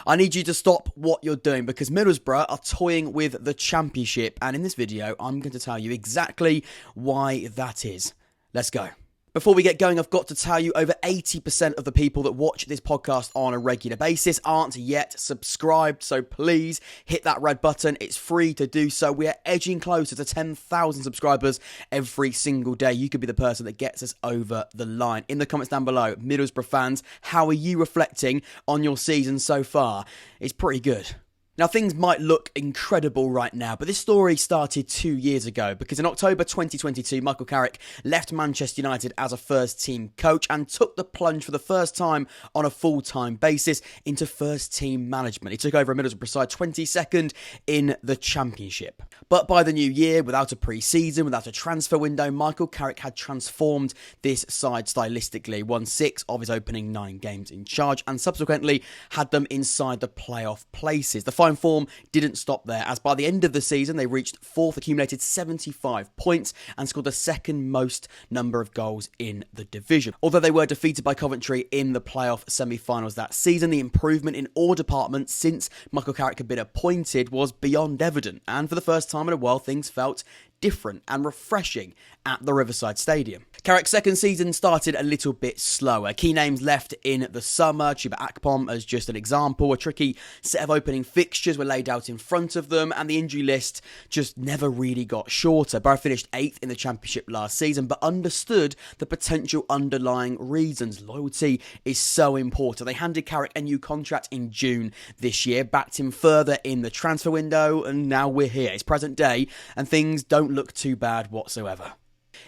I need you to stop what you're doing because Middlesbrough are toying with the Championship, and in this video, I'm going to tell you exactly why that is. Let's go. Before we get going, I've got to tell you over 80% of the people that watch this podcast on a regular basis aren't yet subscribed, so please hit that red button. It's free to do so. We are edging closer to 10,000 subscribers every single day. You could be the person that gets us over the line. In the comments down below, Middlesbrough fans, how are you reflecting on your season so far? It's pretty good. Now, things might look incredible right now, but this story started 2 years ago because in October 2022, Michael Carrick left Manchester United as a first-team coach and took the plunge for the first time on a full-time basis into first-team management. He took over a Middlesbrough side 22nd in the Championship. But by the new year, without a pre-season, without a transfer window, Michael Carrick had transformed this side stylistically, won 6 of his opening 9 games in charge, and subsequently had them inside the playoff places. The fine form didn't stop there, as by the end of the season they reached 4th, accumulated 75 points and scored the second most number of goals in the division. Although they were defeated by Coventry in the playoff semi-finals that season, the improvement in all departments since Michael Carrick had been appointed was beyond evident, and for the first time in a while things felt different and refreshing at the Riverside Stadium. Carrick's second season started a little bit slower. Key names left in the summer, Chuba Akpom as just an example. A tricky set of opening fixtures were laid out in front of them, and the injury list just never really got shorter. Borough finished 8th in the Championship last season, but understood the potential underlying reasons. Loyalty is so important. They handed Carrick a new contract in June this year, backed him further in the transfer window, and now we're here. It's present day, and things don't look too bad whatsoever.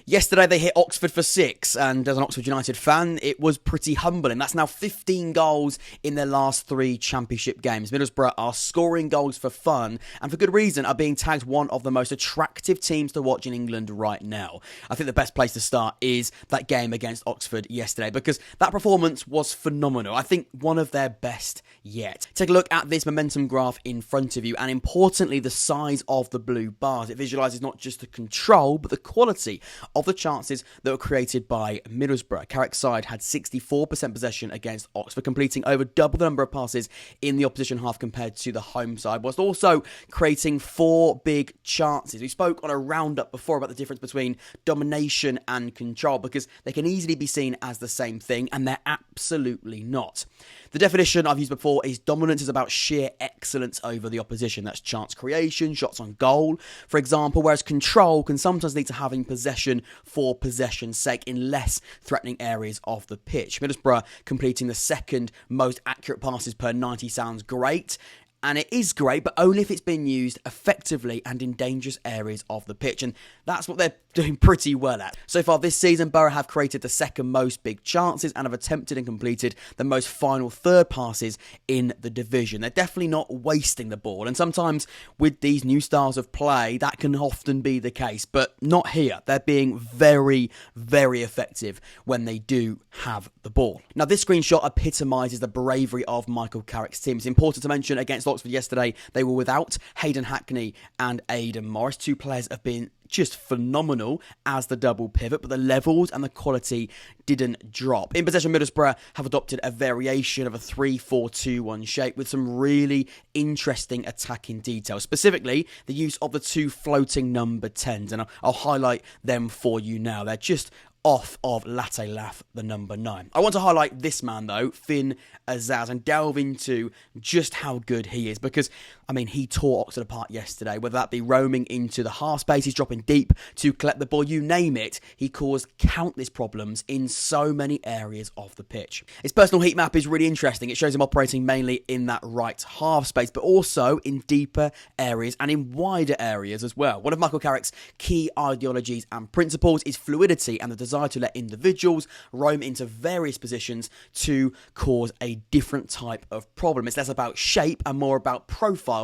Yesterday they hit Oxford for 6, and as an Oxford United fan, it was pretty humbling. That's now 15 goals in their last 3 Championship games. Middlesbrough are scoring goals for fun, and for good reason, are being tagged one of the most attractive teams to watch in England right now. I think the best place to start is that game against Oxford yesterday, because that performance was phenomenal. I think one of their best yet. Take a look at this momentum graph in front of you, and importantly, the size of the blue bars. It visualises not just the control, but the quality of the chances that were created by Middlesbrough. Carrick's side had 64% possession against Oxford, completing over double the number of passes in the opposition half compared to the home side, whilst also creating 4 big chances. We spoke on a roundup before about the difference between domination and control, because they can easily be seen as the same thing, and they're absolutely not. The definition I've used before is dominance is about sheer excellence over the opposition. That's chance creation, shots on goal, for example, whereas control can sometimes lead to having possession for possession's sake in less threatening areas of the pitch. Middlesbrough completing the second most accurate passes per 90 sounds great. And it is great, but only if it's been used effectively and in dangerous areas of the pitch. And that's what they're doing pretty well at. So far this season, Borough have created the second most big chances and have attempted and completed the most final third passes in the division. They're definitely not wasting the ball. And sometimes with these new styles of play, that can often be the case. But not here. They're being very, very effective when they do have the ball. Now, this screenshot epitomises the bravery of Michael Carrick's team. It's important to mention against Oxford yesterday, they were without Hayden Hackney and Aidan Morris. 2 players have been just phenomenal as the double pivot, but the levels and the quality didn't drop. In possession, Middlesbrough have adopted a variation of a 3-4-2-1 shape with some really interesting attacking details, specifically the use of the 2 floating number 10s, and I'll highlight them for you now. They're just off of Latte Laugh, the number 9. I want to highlight this man though, Finn Azaz, and delve into just how good he is, because I mean, he tore Oxford apart yesterday, whether that be roaming into the half space, he's dropping deep to collect the ball, you name it. He caused countless problems in so many areas of the pitch. His personal heat map is really interesting. It shows him operating mainly in that right half space, but also in deeper areas and in wider areas as well. One of Michael Carrick's key ideologies and principles is fluidity and the desire to let individuals roam into various positions to cause a different type of problem. It's less about shape and more about profiles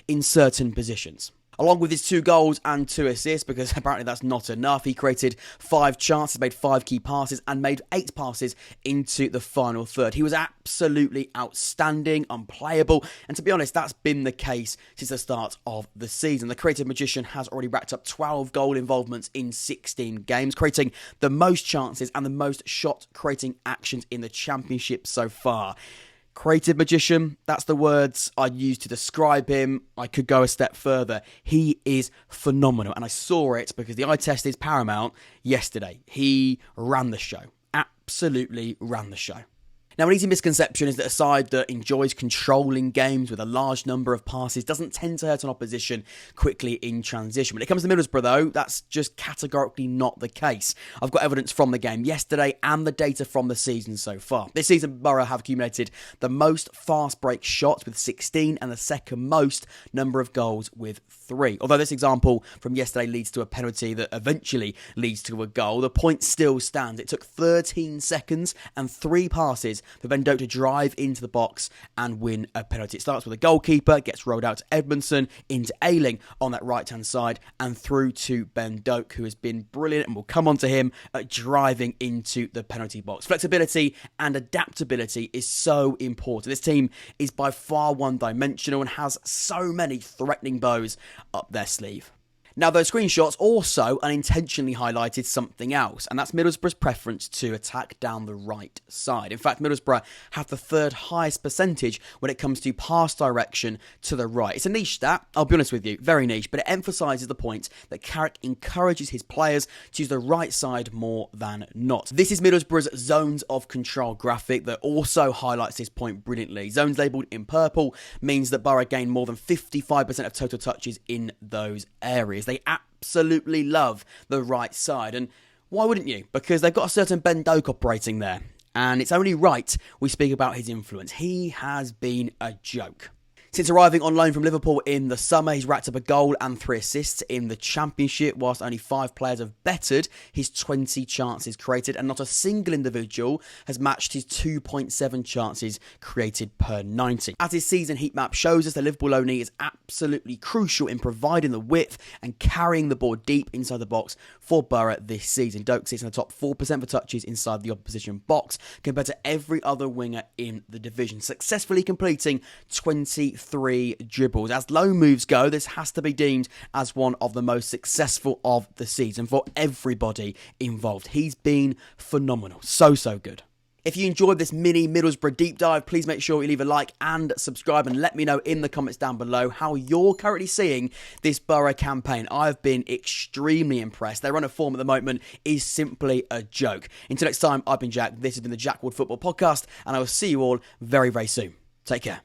in certain positions. Along with his 2 goals and 2 assists, because apparently that's not enough, he created 5 chances, made 5 key passes, and made 8 passes into the final third. He was absolutely outstanding, unplayable, and to be honest, that's been the case since the start of the season. The creative magician has already racked up 12 goal involvements in 16 games, creating the most chances and the most shot-creating actions in the Championship so far. Creative magician, that's the words I'd use to describe him. I could go a step further. He is phenomenal, and I saw it because the eye test is paramount yesterday. He ran the show, absolutely ran the show. Now, an easy misconception is that a side that enjoys controlling games with a large number of passes doesn't tend to hurt an opposition quickly in transition. When it comes to Middlesbrough, though, that's just categorically not the case. I've got evidence from the game yesterday and the data from the season so far. This season, Borough have accumulated the most fast break shots with 16 and the second most number of goals with 3. Although this example from yesterday leads to a penalty that eventually leads to a goal, the point still stands. It took 13 seconds and 3 passes for Ben Doak to drive into the box and win a penalty. It starts with a goalkeeper, gets rolled out to Edmondson, into Ayling on that right-hand side, and through to Ben Doak, who has been brilliant, and we'll come on to him driving into the penalty box. Flexibility and adaptability is so important. This team is by far one-dimensional and has so many threatening bows up their sleeve. Now, those screenshots also unintentionally highlighted something else, and that's Middlesbrough's preference to attack down the right side. In fact, Middlesbrough have the third highest percentage when it comes to pass direction to the right. It's a niche stat, I'll be honest with you, very niche, but it emphasises the point that Carrick encourages his players to use the right side more than not. This is Middlesbrough's zones of control graphic that also highlights this point brilliantly. Zones labelled in purple means that Borough gain more than 55% of total touches in those areas. They absolutely love the right side, and why wouldn't you? Because they've got a certain Ben Doak operating there, and it's only right we speak about his influence. He has been a joke. Since arriving on loan from Liverpool in the summer, he's racked up a goal and 3 assists in the Championship, whilst only 5 players have bettered his 20 chances created, and not a single individual has matched his 2.7 chances created per 90. As his season heat map shows us, the Liverpool loanee is absolutely crucial in providing the width and carrying the ball deep inside the box for Borough this season. Doak sits in the top 4% for touches inside the opposition box compared to every other winger in the division, successfully completing 23 dribbles. As loan moves go, this has to be deemed as one of the most successful of the season for everybody involved. He's been phenomenal. So good. If you enjoyed this mini Middlesbrough deep dive, please make sure you leave a like and subscribe, and let me know in the comments down below how you're currently seeing this Borough campaign. I've been extremely impressed. Their run of form at the moment is simply a joke. Until next time, I've been Jack. This has been the Jack Wood Football Podcast, and I will see you all very, very soon. Take care.